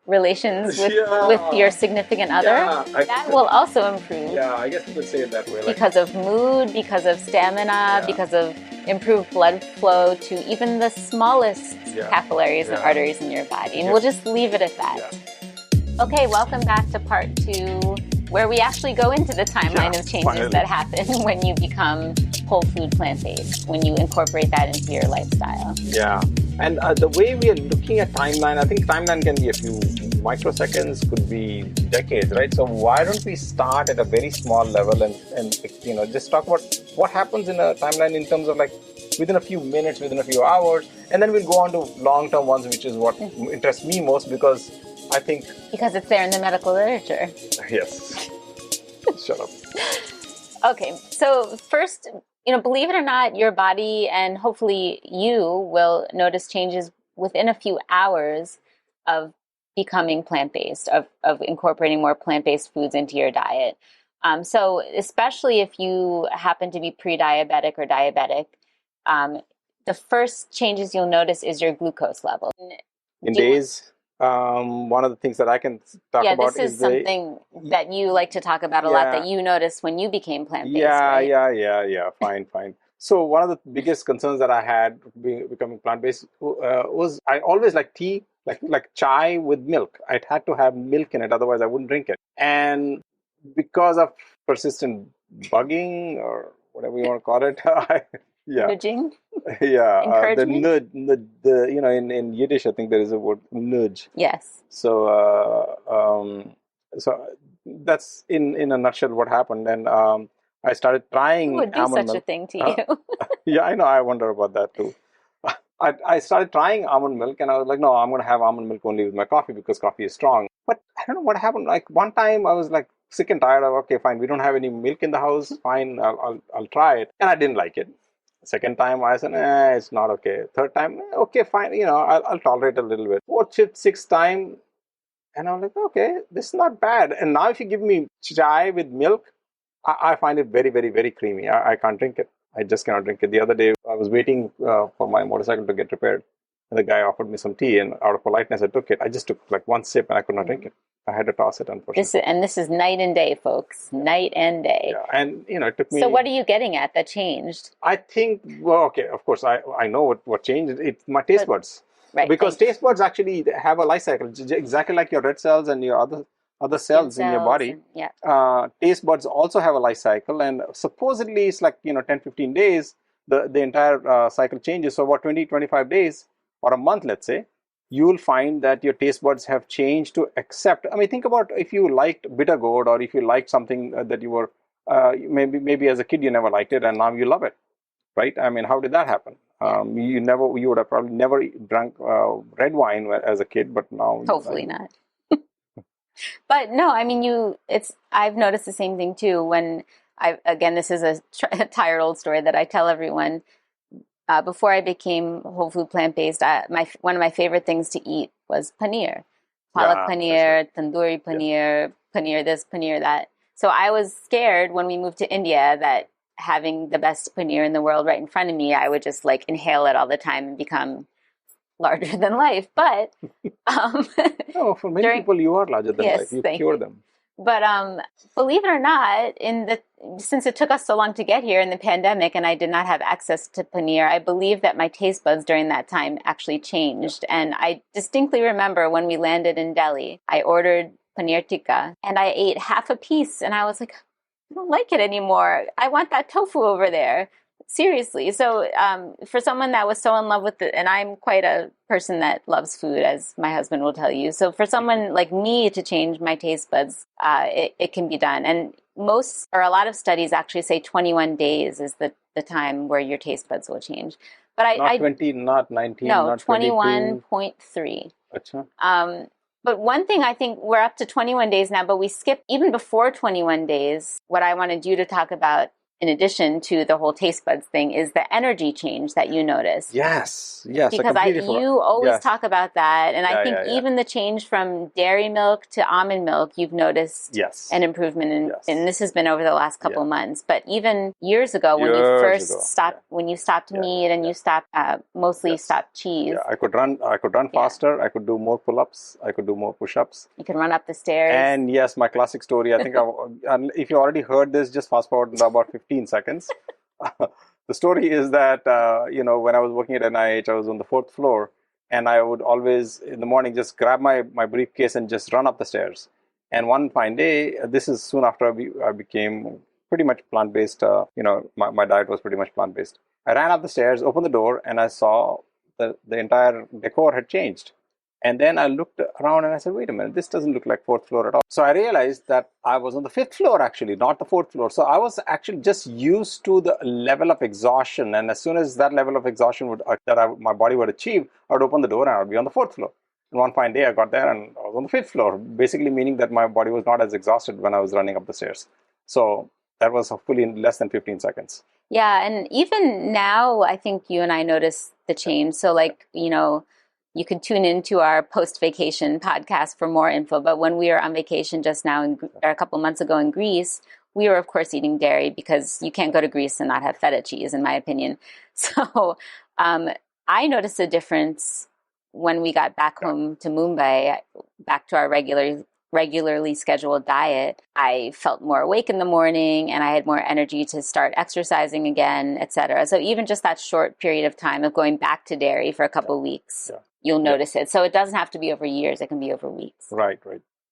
relations with your significant other, that will also improve. Yeah, I guess you could say it that way. Because of mood, because of stamina, because of improved blood flow to even the smallest capillaries and arteries in your body. And we'll just leave it at that. Okay, welcome back to part 2, where we actually go into the timeline of changes that happen when you become whole food plant-based, when you incorporate that into your lifestyle. Yeah, and the way we are looking at timeline, I think timeline can be a few microseconds, could be decades, right? So why don't we start at a very small level and just talk about what happens in a timeline in terms of like within a few minutes, within a few hours, and then we'll go on to long-term ones, which is what interests me most because I think... Because it's there in the medical literature. Yes. Shut up. Okay, so first, believe it or not, your body and hopefully you will notice changes within a few hours of becoming plant-based, of incorporating more plant-based foods into your diet. So especially if you happen to be pre-diabetic or diabetic, the first changes you'll notice is your glucose level. In days... one of the things that I can talk about is... Yeah, this is something that you like to talk about a lot, that you noticed when you became plant-based, right? Yeah. Fine. So one of the biggest concerns that I had becoming plant-based was I always like tea, like chai with milk. It had to have milk in it, otherwise I wouldn't drink it. And because of persistent bugging or whatever you want to call it, nudging? Yeah, encouragement? In Yiddish, I think there is a word nudge. Yes. So, so that's in a nutshell what happened, and I started trying. Who would do such a thing to you? Yeah, I know. I wonder about that too. I started trying almond milk, and I was like, no, I'm going to have almond milk only with my coffee because coffee is strong. But I don't know what happened. Like one time, I was like sick and tired of. Okay, fine, we don't have any milk in the house. Fine, I'll try it, and I didn't like it. Second time, I said, it's not okay. Third time, okay, fine, I'll tolerate a little bit. Fourth, fifth, sixth time, and I'm like, okay, this is not bad. And now if you give me chai with milk, I find it very, very, very creamy. I can't drink it. I just cannot drink it. The other day, I was waiting for my motorcycle to get repaired. And the guy offered me some tea, and out of politeness, I took it. I just took like one sip, and I could not drink it. I had to toss it, unfortunately. This is night and day, folks. Night and day. Yeah, and it took me... So what are you getting at that changed? I think, well, okay, of course, I know what changed. It's my taste buds. Right. Because taste buds actually have a life cycle, exactly like your red cells and your other cells in your body. Taste buds also have a life cycle, and supposedly it's like 10-15 days the entire cycle changes. So about 20-25 days or a month, let's say, you will find that your taste buds have changed to accept. I mean, think about if you liked bitter gourd, or if you liked something that you were maybe as a kid you never liked it, and now you love it, right? I mean, how did that happen? You would have probably never drank red wine as a kid, but now hopefully not. But no, I mean, I've noticed the same thing too. When this is a tired old story that I tell everyone. Before I became whole food plant-based, one of my favorite things to eat was paneer. Palak paneer, tandoori paneer, paneer this, paneer that. So I was scared when we moved to India that having the best paneer in the world right in front of me, I would just like inhale it all the time and become larger than life. But for many people, you are larger than life. You cure them. But believe it or not, since it took us so long to get here in the pandemic and I did not have access to paneer, I believe that my taste buds during that time actually changed. And I distinctly remember when we landed in Delhi, I ordered paneer tikka and I ate half a piece and I was like, I don't like it anymore. I want that tofu over there. Seriously. So for someone that was so in love with it, and I'm quite a person that loves food, as my husband will tell you. So for someone like me to change my taste buds, it can be done. And a lot of studies actually say 21 days is the time where your taste buds will change. But not 20, not 19, no, not 21.3. Achha. But one thing, I think we're up to 21 days now, but we skipped even before 21 days. What I wanted you to talk about in addition to the whole taste buds thing, is the energy change that you notice. Yes, I Because completely forgot. you always Yes. talk about that, and I Yeah, think yeah, yeah. even the change from dairy milk to almond milk, you've noticed Yes. an improvement in, Yes. and this has been over the last couple months. But even years ago, when you Years first ago, stopped, when you stopped meat and you stopped, mostly Yes. stopped cheese, Yeah, I could run faster. I could do more pull-ups. I could do more push-ups. you can run up the stairs. And yes, my classic story. I think and if you already heard this, just fast forward about 15 seconds. The story is that when I was working at NIH, I was on the 4th floor, and I would always in the morning just grab my briefcase and just run up the stairs. And one fine day, this is soon after I became pretty much plant-based. My diet was pretty much plant-based. I ran up the stairs, opened the door, and I saw the entire decor had changed. And then I looked around and I said, wait a minute, this doesn't look like 4th floor at all. So I realized that I was on the 5th floor actually, not the 4th floor. So I was actually just used to the level of exhaustion. And as soon as that level of exhaustion my body would achieve, I would open the door and I would be on the 4th floor. And one fine day I got there and I was on the 5th floor, basically meaning that my body was not as exhausted when I was running up the stairs. So that was hopefully in less than 15 seconds. Yeah, and even now, I think you and I notice the change. So you can tune into our post-vacation podcast for more info. But when we were on vacation just now, or a couple months ago in Greece, we were, of course, eating dairy because you can't go to Greece and not have feta cheese, in my opinion. So I noticed a difference when we got back home to Mumbai, back to our regularly scheduled diet. I felt more awake in the morning and I had more energy to start exercising again, etc. So even just that short period of time of going back to dairy for a couple of weeks, you'll notice it. So it doesn't have to be over years. It can be over weeks. Right.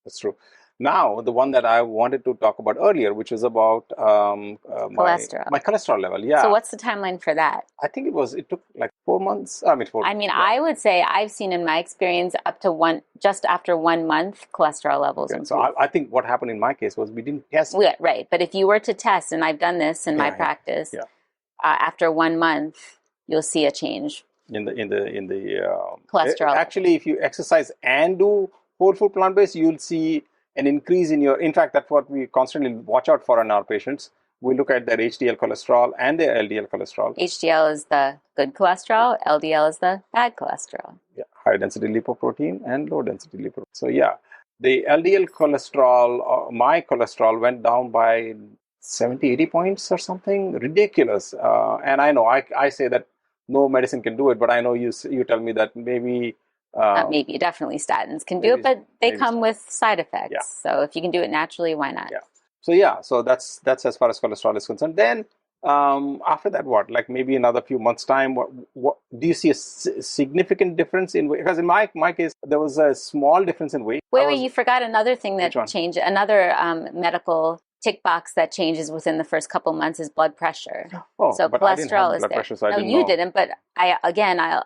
That's true. Now, the one that I wanted to talk about earlier, which is about cholesterol. My cholesterol level. Yeah. So what's the timeline for that? I think it took like 4 months. I would say I've seen in my experience up to just after 1 month, cholesterol levels improve. So I think what happened in my case was we didn't test. Right. But if you were to test, and I've done this in my practice, after 1 month, you'll see a change. In the cholesterol. Actually, if you exercise and do whole food plant-based, you'll see an increase in fact, that's what we constantly watch out for in our patients. We look at their HDL cholesterol and their LDL cholesterol. HDL is the good cholesterol, LDL is the bad cholesterol. Yeah, high density lipoprotein and low density lipoprotein. So the LDL cholesterol, my cholesterol went down by 70, 80 points or something, ridiculous. And I know I say that no medicine can do it, but I know you tell me that maybe maybe definitely statins can do it, but they come with side effects. Yeah. So if you can do it naturally, why not? Yeah. So that's as far as cholesterol is concerned. Then after that, what? Like maybe another few months' time. What do you see a significant difference in weight? Because in my case, there was a small difference in weight. Wait, you forgot another thing that changed. Another medical tick box that changes within the first couple months is blood pressure. So but cholesterol I didn't have is blood there. pressure, so No, you didn't. But I'll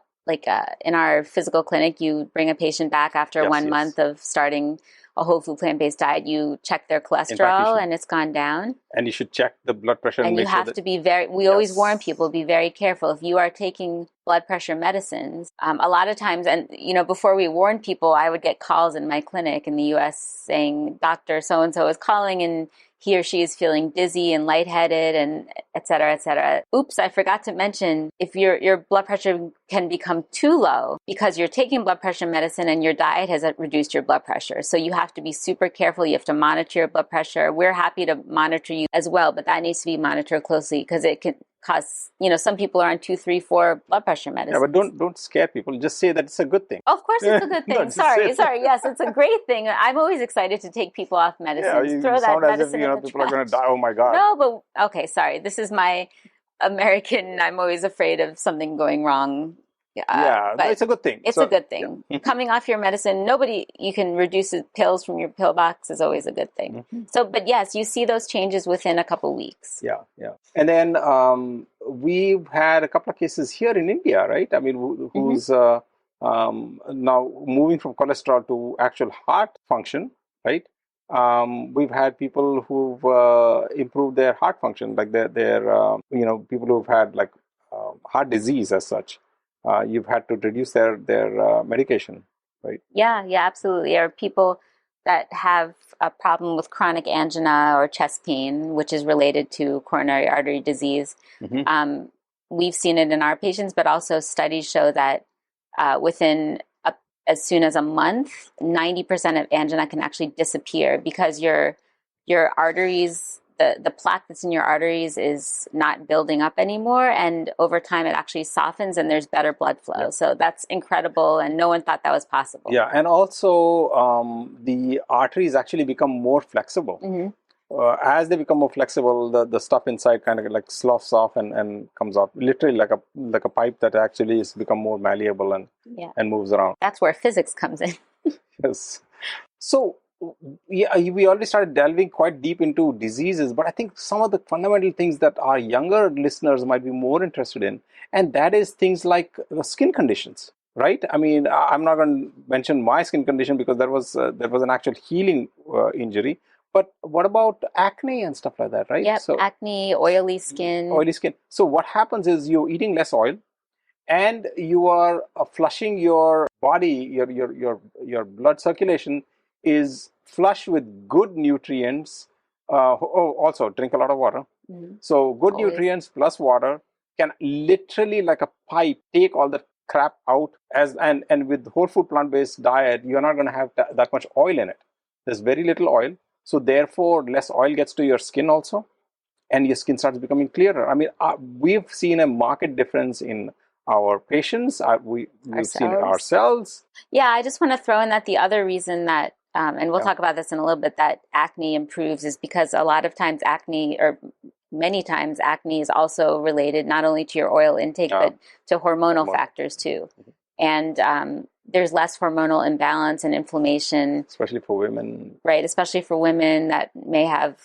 in our physical clinic, you bring a patient back after 1 month of starting a whole food plant-based diet. You check their cholesterol and it's gone down. And you should check the blood pressure. And you have to be we always warn people, be very careful. If you are taking blood pressure medicines, a lot of times, and before we warn people, I would get calls in my clinic in the US saying, Dr. So-and-so is calling and he or she is feeling dizzy and lightheaded and et cetera, et cetera. Oops, I forgot to mention, if your blood pressure can become too low because you're taking blood pressure medicine and your diet has reduced your blood pressure. So you have to be super careful. You have to monitor your blood pressure. We're happy to monitor you as well, but that needs to be monitored closely because it can cause, some people are on 2, 3, 4 blood pressure medicines. Yeah, but don't scare people. Just say that it's a good thing. Of course it's a good thing. No, sorry. Yes, it's a great thing. I'm always excited to take people off medicines. Yeah, Throw that sound medicine as if, people are going to die. Oh my God. No, but okay, sorry. This is my American, I'm always afraid of something going wrong. But it's a good thing. It's a good thing. Yeah. Coming off your medicine, you can reduce pills from your pill box is always a good thing. Mm-hmm. So, but yes, you see those changes within a couple weeks. Yeah. And then we've had a couple of cases here in India, right? I mean, who's now moving from cholesterol to actual heart function, right? We've had people who've improved their heart function, like their people who've had like heart disease as such. You've had to reduce their medication, right? Yeah, absolutely. Or people that have a problem with chronic angina or chest pain, which is related to coronary artery disease. We've seen it in our patients, but also studies show that within as soon as a month, 90% of angina can actually disappear because your arteries, the plaque that's in your arteries is not building up anymore. And over time, it actually softens and there's better blood flow. Yeah. So that's incredible. And no one thought that was possible. Yeah. And also the arteries actually become more flexible. As they become more flexible, the stuff inside kind of like sloughs off and comes out, literally like a pipe that actually has become more malleable and moves around. That's where physics comes in. Yes. So yeah, we already started delving quite deep into diseases, but I think some of the fundamental things that our younger listeners might be more interested in, and that is things like skin conditions, right? I mean, I'm not going to mention my skin condition because there was an actual healing injury. But what about acne and stuff like that, right? Yep, so, acne, oily skin. Oily skin. So what happens is you're eating less oil, and you are flushing your body, your blood circulation is flush with good nutrients. Also drink a lot of water. So good nutrients plus water can literally, like a pipe, take all the crap out. And with whole food plant-based diet, you're not going to have that much oil in it. There's very little oil, so therefore less oil gets to your skin also, and your skin starts becoming clearer. I mean, we've seen a marked difference in our patients. We've seen it ourselves. Yeah, I just want to throw in that the other reason that, and we'll talk about this in a little bit, that acne improves is because a lot of times many times acne is also related not only to your oil intake, but to hormonal factors too. And there's less hormonal imbalance and inflammation. Especially for women. Right, especially for women that may have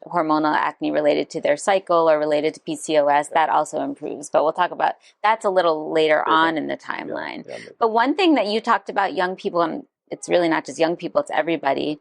hormonal acne related to their cycle or related to PCOS, that also improves. But we'll talk about that's a little later on in the timeline. But one thing that you talked about young people, and it's really not just young people, it's everybody.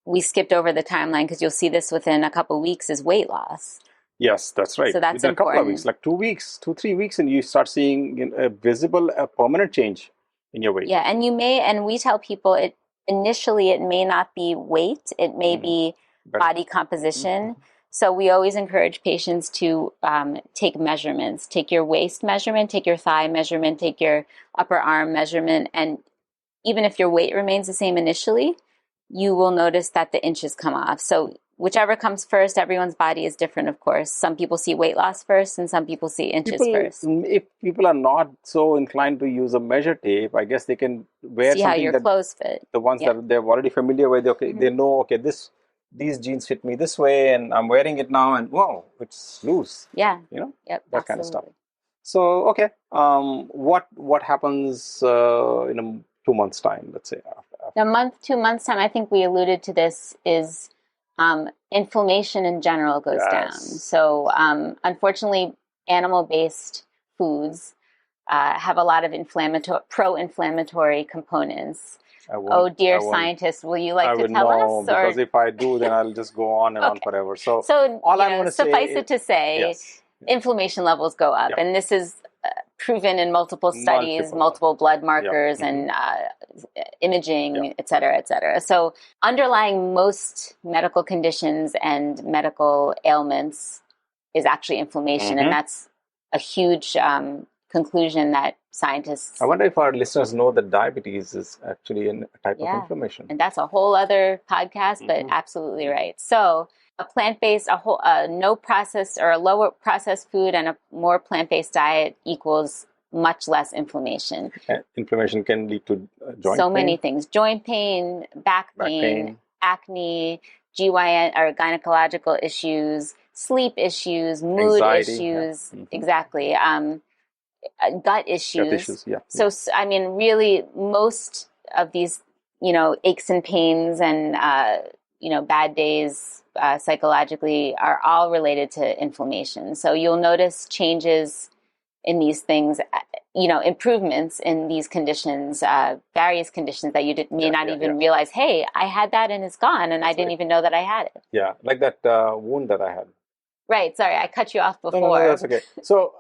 We skipped over the timeline because you'll see this within a couple of weeks is weight loss. Yes, that's right. So that's within a couple of weeks, like 2 weeks, 3 weeks, and you start seeing a visible, permanent change in your weight. Yeah, and we tell people initially it may not be weight, it may be body composition. So we always encourage patients to take measurements. Take your waist measurement, take your thigh measurement, take your upper arm measurement. And even if your weight remains the same initially, you will notice that the inches come off. So whichever comes first, everyone's body is different, of course. Some people see weight loss first and some people see inches first. If people are not so inclined to use a measure tape, I guess they can wear see something how your clothes fit. The ones that they're already familiar with, they know, these jeans fit me this way, and I'm wearing it now, and wow, it's loose. Yeah. That kind of stuff. So, what happens in 2 months' time, let's say? After 2 months' time, I think we alluded to this, is inflammation in general goes down. So, unfortunately, animal-based foods have a lot of pro-inflammatory components. Oh, dear scientists, will you like to tell us? Because if I do, then I'll just go on and on forever. So all I'm going to say, suffice it to say, inflammation levels go up. And this is proven in multiple studies, multiple blood markers and imaging, et cetera, et cetera. So underlying most medical conditions and medical ailments is actually inflammation. And that's a huge conclusion that scientists... I wonder if our listeners know that diabetes is actually a type of inflammation. And that's a whole other podcast, but absolutely right. So a plant-based, no processed or a lower processed food and a more plant-based diet equals much less inflammation. Inflammation can lead to joint pain. So many things. Joint pain, back pain, acne, GYN or gynecological issues, sleep issues, mood issues. Exactly. Gut issues. So, I mean, really, most of these, aches and pains and, bad days psychologically are all related to inflammation. So you'll notice changes in these things, improvements in these conditions, various conditions that you may not even realize, hey, I had that and it's gone and I didn't even know that I had it. Yeah, like that wound that I had. Right. Sorry, I cut you off before. No, that's okay. So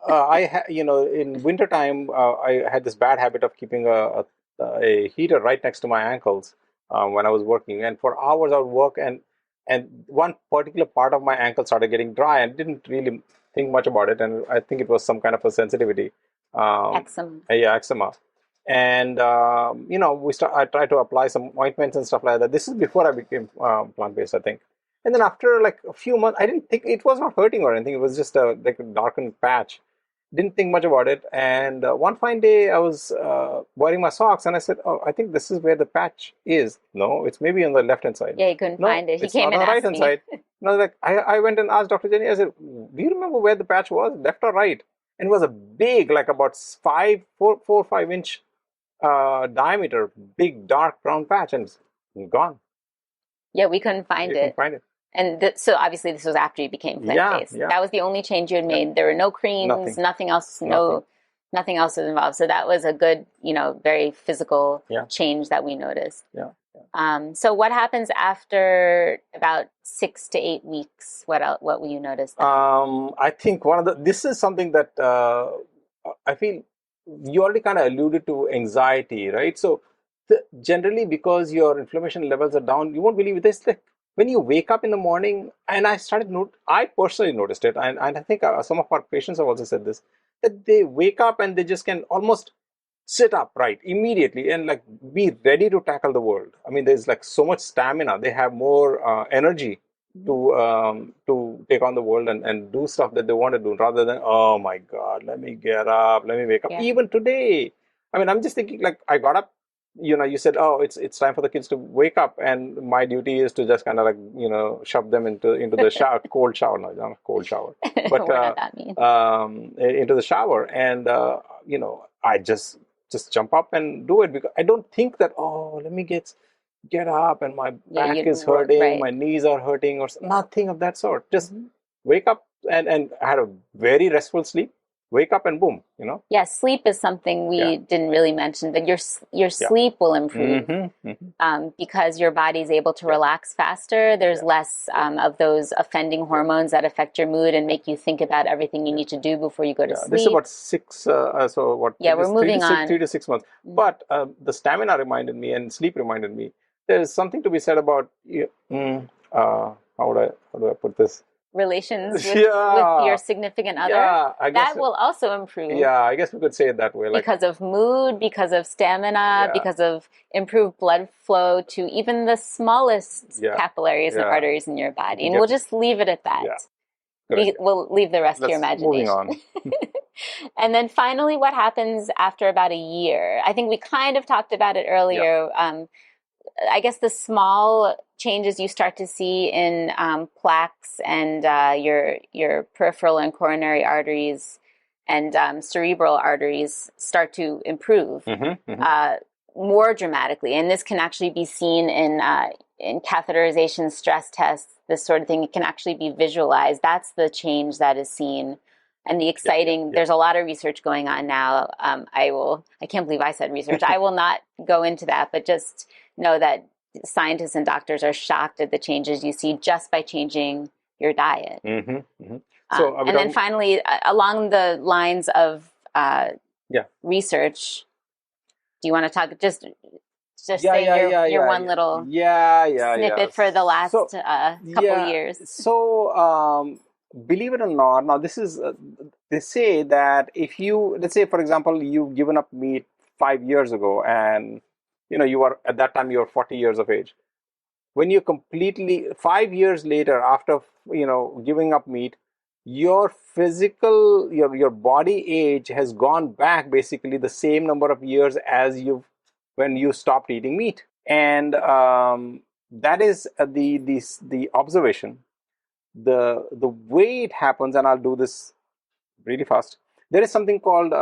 in wintertime, I had this bad habit of keeping a heater right next to my ankles. when I was working, and for hours I would work, and one particular part of my ankle started getting dry, and didn't really think much about it, and I think it was some kind of a sensitivity, Eczema. yeah, eczema. And I tried to apply some ointments and stuff like that. This is before I became plant-based, I think. And then after like a few months, I didn't think it was not hurting or anything. It was just like a darkened patch. Didn't think much about it. And one fine day, I was wearing my socks, and I said, "Oh, I think this is where the patch is." No, it's maybe on the left-hand side. Yeah, he couldn't No, find it. He it's came not on and the asked right-hand me. side. And I was like, I went and asked Dr. Jenny. I said, "Do you remember where the patch was, left or right?" And it was a big, like about 5 inch diameter, big dark brown patch, and it's gone. Yeah, we couldn't find You can it. find it. And so obviously this was after you became plant-based. Yeah. That was the only change you had made. There were no creams, nothing else, nothing else was involved. So that was a good, very physical change that we noticed. Yeah. So what happens after about 6 to 8 weeks? What will you notice then? I think this is something that I feel you already kind of alluded to, anxiety, right? So generally, because your inflammation levels are down, you won't believe this. Like when you wake up in the morning, and I personally noticed it, and I think some of our patients have also said this, that they wake up and they just can almost sit up right immediately and like be ready to tackle the world. I mean, there's like so much stamina. They have more energy to take on the world and do stuff that they want to do, rather than, oh my God, let me get up, let me wake up. Yeah. Even today, I mean, I'm just thinking, like, I got up, you said, oh, it's time for the kids to wake up, and my duty is to just kind of like, shove them into the shower, cold shower, no, not cold shower, but We're not that mean. into the shower, and I just jump up and do it, because I don't think that, oh, let me get up and my back is hurting, right. my knees are hurting, or nothing of that sort. Just wake up, and I had a very restful sleep. Wake up and boom, Yeah, sleep is something we didn't really mention, but your sleep will improve because your body's able to relax faster. There's less of those offending hormones that affect your mood and make you think about everything you need to do before you go to sleep. This is about 6, so what? Yeah, we're moving on. 3 to 6 months. But the stamina reminded me, and sleep reminded me, there's something to be said about, how do I put this? Relations with your significant other. Yeah, I guess that will also improve. Yeah, I guess we could say it that way. Because of mood, because of stamina, because of improved blood flow to even the smallest capillaries and arteries in your body. And we'll just leave it at that. We'll leave the rest to your imagination. Moving on. And then finally, what happens after about a year? I think we kind of talked about it earlier. I guess the small changes you start to see in plaques and your peripheral and coronary arteries and cerebral arteries start to improve more dramatically. And this can actually be seen in catheterization stress tests, this sort of thing. It can actually be visualized. That's the change that is seen. And the exciting, there's a lot of research going on now. I can't believe I said research. I will not go into that, but just know that scientists and doctors are shocked at the changes you see just by changing your diet. So, and then finally, along the lines of research, do you want to talk, just say your one little snippet for the last couple years? So, believe it or not, now this is, they say that if let's say, for example, you've given up meat 5 years ago, and you are, at that time, you were 40 years of age. When you 5 years later, after, giving up meat, your physical, your body age has gone back basically the same number of years as when you stopped eating meat. And that is the observation. The way it happens, and I'll do this really fast. There is something called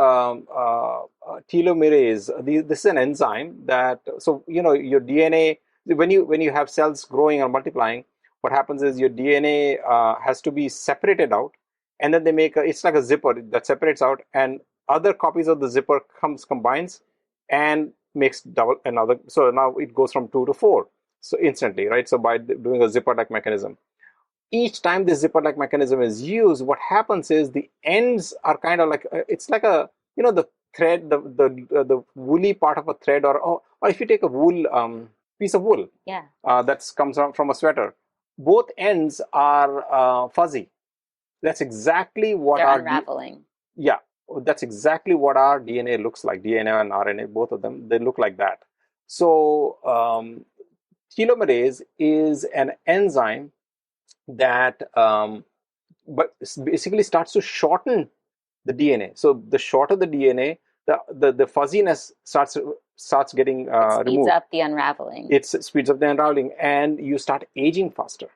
telomerase. This is an enzyme that, so your DNA, when you have cells growing or multiplying, what happens is your DNA has to be separated out, and then they it's like a zipper that separates out, and other copies of the zipper combines and makes another. So now it goes from 2 to 4, so instantly, right? So by doing a zipper-like mechanism. Each time this zipper-like mechanism is used, what happens is the ends are kind of like, it's like the thread, the woolly part of a thread, or if you take a wool piece of wool that comes out from a sweater. Both ends are fuzzy. That's exactly what they're unraveling. That's exactly what our DNA looks like. DNA and RNA, both of them, they look like that. So telomerase is an enzyme that but basically starts to shorten the DNA. So the shorter the DNA, the fuzziness starts getting it speeds removed. up the unraveling. It speeds up the unraveling, and you start aging faster.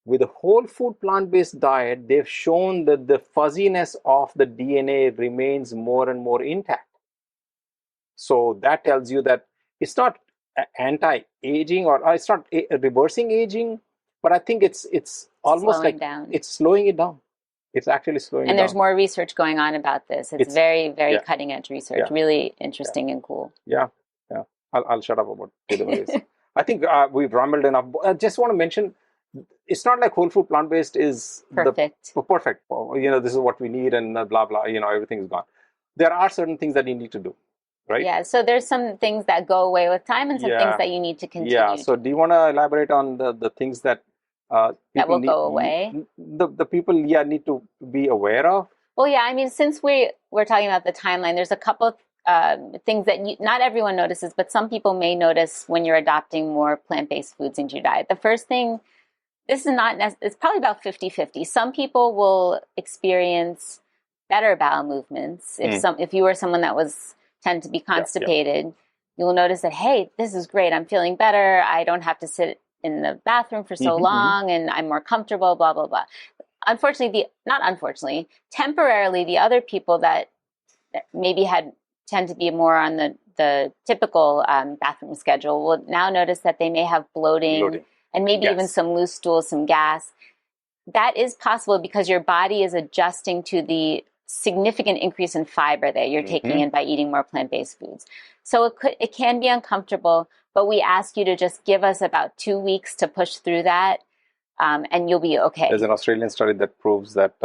With a whole food plant-based diet, they've shown that the fuzziness of the DNA remains more and more intact. So that tells you that it's not anti-aging, or it's not reversing aging, but I think it's almost slowing like down. It's slowing it down. It's actually slowing it down. And there's more research going on about this. It's very, very cutting edge research. Really interesting and cool. Yeah. I'll shut up about telomerase. I think we've rambled enough. I just want to mention, it's not like whole food plant-based is perfect. Perfect. This is what we need and blah, blah, everything is gone. There are certain things that you need to do, right? Yeah, so there's some things that go away with time and some things that you need to continue. Yeah, so do you want to elaborate on the things that that will go away? The people, need to be aware of? Well, yeah, I mean, since we're talking about the timeline, there's a couple things that not everyone notices, but some people may notice when you're adopting more plant-based foods into your diet. The first thing, this is not, it's probably about 50-50. Some people will experience better bowel movements. If you were someone that tend to be constipated, you will notice that, hey, this is great. I'm feeling better. I don't have to sit in the bathroom for so long, and I'm more comfortable, blah, blah, blah. Unfortunately, temporarily, the other people that maybe tend to be more on the typical bathroom schedule will now notice that they may have bloating. And maybe even some loose stools, some gas. That is possible because your body is adjusting to the significant increase in fiber that you're taking in by eating more plant-based foods. So it can be uncomfortable, but we ask you to just give us about 2 weeks to push through that, and you'll be okay. There's an Australian study that proves that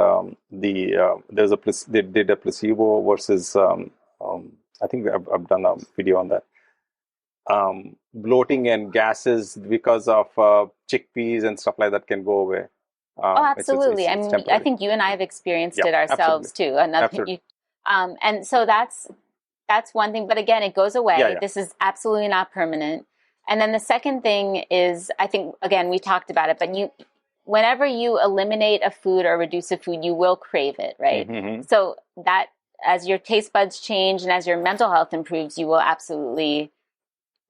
they did a placebo versus I think I've done a video on that. Bloating and gases because of chickpeas and stuff like that can go away. Absolutely. It's I think you and I have experienced it ourselves too. And so that's one thing. But again, it goes away. This is absolutely not permanent. And then the second thing is, I think, again, we talked about it, but whenever you eliminate a food or reduce a food, you will crave it, right? So that as your taste buds change and as your mental health improves, you will absolutely.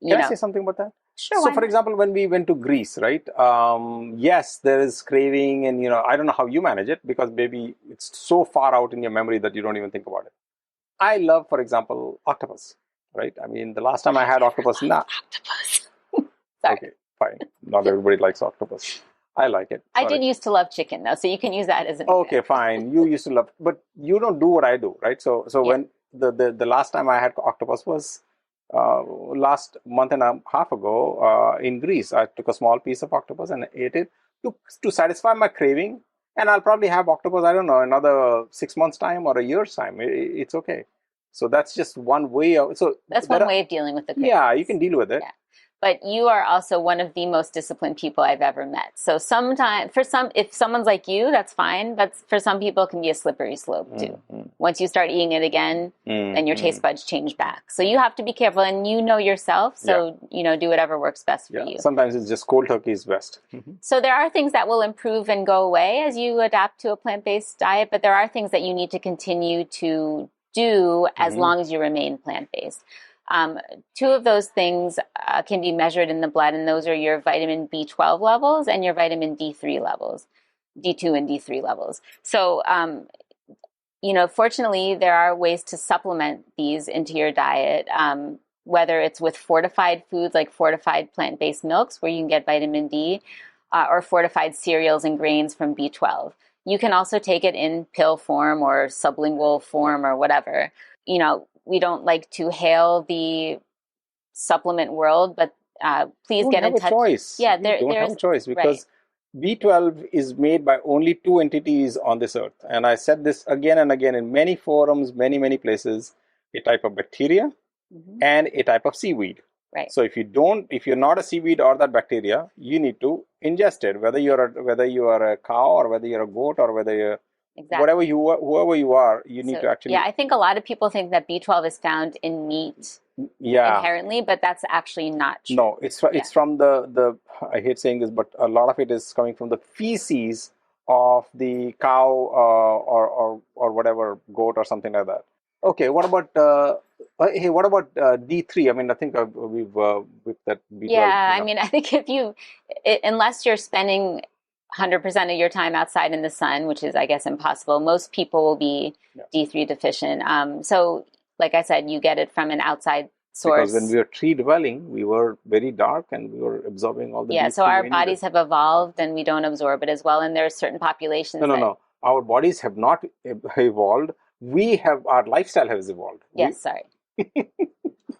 Can I say something about that? Sure. So, for example, when we went to Greece, right? Yes, there is craving, and I don't know how you manage it because maybe it's so far out in your memory that you don't even think about it. I love, for example, octopus, right? I mean, the last time I had octopus, octopus. Sorry. Okay, fine. Not everybody likes octopus. I like it. I did used to love chicken, though, so you can use that as an okay, fine. You used to love, but you don't do what I do, right? So when the last time I had octopus was last month and a half ago in Greece. I took a small piece of octopus and ate it to satisfy my craving, and I'll probably have octopus, I don't know, another 6 months time or a year's time. It's okay. So that's just one way of that's one way of dealing with the cravings. Yeah, you can deal with it. Yeah. But you are also one of the most disciplined people I've ever met. So if someone's like you, that's fine. But for some people, it can be a slippery slope too. Once you start eating it again, then your taste buds change back. So you have to be careful, and you know yourself. So do whatever works best for you. Sometimes it's just cold turkey is best. So there are things that will improve and go away as you adapt to a plant-based diet, but there are things that you need to continue to do as long as you remain plant-based. Two of those things can be measured in the blood, and those are your vitamin B12 levels and your vitamin D3 levels, D2 and D3 levels. So, fortunately, there are ways to supplement these into your diet, whether it's with fortified foods like fortified plant-based milks, where you can get vitamin D, or fortified cereals and grains from B12. You can also take it in pill form or sublingual form or whatever. We don't like to hail the supplement world, but please get in touch. Choice. Yeah, there is a choice because B12 is made by only 2 entities on this earth. And I said this again and again in many forums, many places, a type of bacteria and a type of seaweed. Right. So if you're not a seaweed or that bacteria, you need to ingest it. Whether you are a cow or whether you're a goat or whether you're Exactly. whoever you are, you need to actually. Yeah, I think a lot of people think that B12 is found in meat inherently, but that's actually not true. No, it's from the I hate saying this, but a lot of it is coming from the feces of the cow or whatever, goat or something like that. Okay, what about D3? I mean, I think we've with that B12. Yeah, I mean, I think unless you're spending 100% of your time outside in the sun, which is, I guess, impossible, most people will be D3 deficient. So, like I said, you get it from an outside source. Because when we were tree dwelling, we were very dark and we were absorbing all the D3. So our bodies have evolved and we don't absorb it as well. And there are certain populations. No. Our bodies have not evolved. Our lifestyle has evolved. Yes, sorry.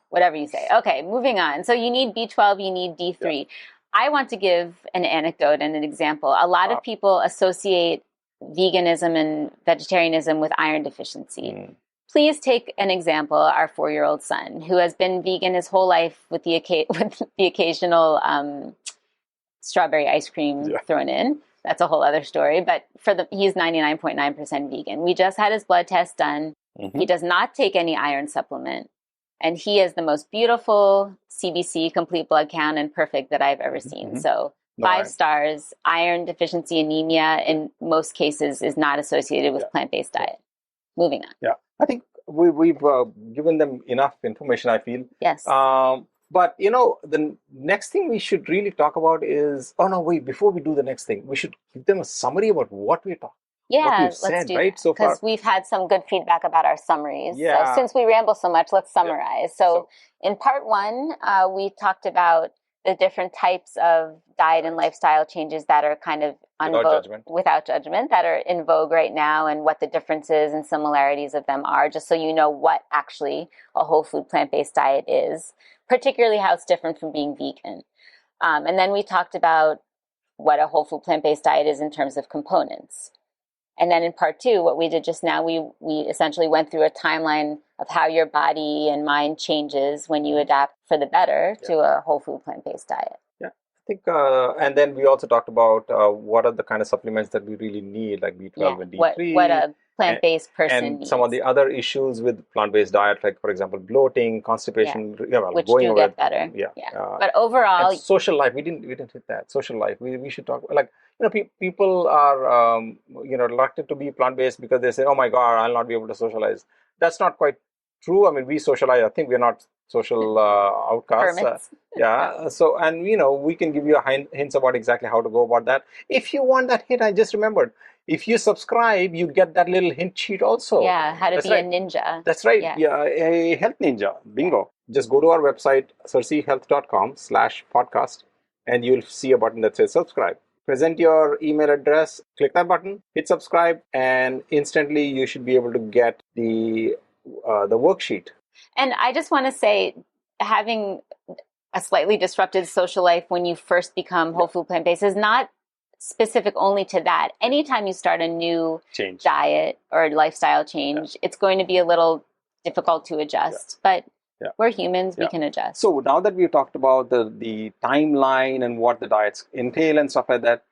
Whatever you say. Okay, moving on. So you need B12, you need D3. Yeah. I want to give an anecdote and an example. A lot of people associate veganism and vegetarianism with iron deficiency. Please take an example, our 4-year-old son, who has been vegan his whole life with the occasional strawberry ice cream thrown in. That's a whole other story. But he's 99.9% vegan. We just had his blood test done. He does not take any iron supplement. And he is the most beautiful CBC, complete blood count, and perfect that I've ever seen. So 5 stars. Iron deficiency anemia in most cases is not associated with plant-based diet. Moving on. Yeah, I think we've given them enough information, I feel. Yes. But, the next thing we should really talk about is, before we do the next thing, we should give them a summary about what we're talking. Yeah, let's do that. So far, because we've had some good feedback about our summaries. Yeah. So since we ramble so much, let's summarize. So in part 1, we talked about the different types of diet and lifestyle changes that are kind of without judgment, that are in vogue right now, and what the differences and similarities of them are, just so you know what actually a whole food plant-based diet is, particularly how it's different from being vegan. And then we talked about what a whole food plant-based diet is in terms of components. And then in part 2, what we did just now, we essentially went through a timeline of how your body and mind changes when you adapt for the better to a whole food plant-based diet. Yeah, I think, and then we also talked about what are the kind of supplements that we really need, like B12 and D3. What a plant-based person and needs. Some of the other issues with plant-based diet, like, for example, bloating, constipation, which do get better. But overall, social life, we didn't hit that. Social life, we should talk, like, people are reluctant to be plant-based because they say, oh my God, I'll not be able to socialize. That's not quite true. I mean, we socialize. I think we're not social outcasts. So, and we can give you hints about exactly how to go about that. If you want that hint, I just remembered, if you subscribe, you get that little hint sheet also. Yeah, how to be a ninja. That's right. Yeah, a health ninja. Bingo. Just go to our website, circeehealth.com/podcast, and you'll see a button that says subscribe. Present your email address, click that button, hit subscribe, and instantly you should be able to get the worksheet. And I just want to say, having a slightly disrupted social life when you first become whole food plant-based is not specific only to that. Anytime you start a new diet or lifestyle change, it's going to be a little difficult to adjust. But we're humans, we can adjust. So now that we've talked about the timeline and what the diets entail and stuff like that,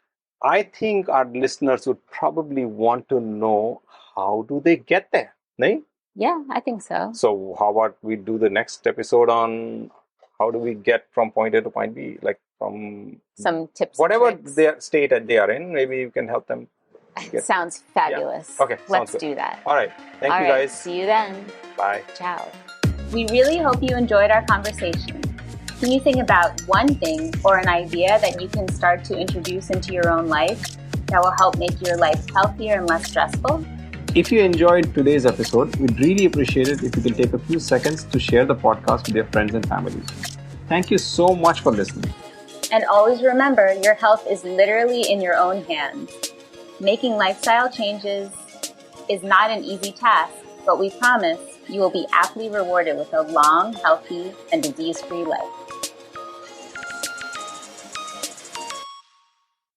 I think our listeners would probably want to know, how do they get there? Nahin? Yeah, I think so. So how about we do the next episode on how do we get from point A to point B, like from some tips, whatever their state that they are in. Maybe you can help them. Sounds fabulous. Okay, let's do that. All right. Thank you, guys. See you then. Bye. Ciao. We really hope you enjoyed our conversation. Can you think about one thing or an idea that you can start to introduce into your own life that will help make your life healthier and less stressful? If you enjoyed today's episode, we'd really appreciate it if you can take a few seconds to share the podcast with your friends and family. Thank you so much for listening. And always remember, your health is literally in your own hands. Making lifestyle changes is not an easy task, but we promise you will be aptly rewarded with a long, healthy, and disease-free life.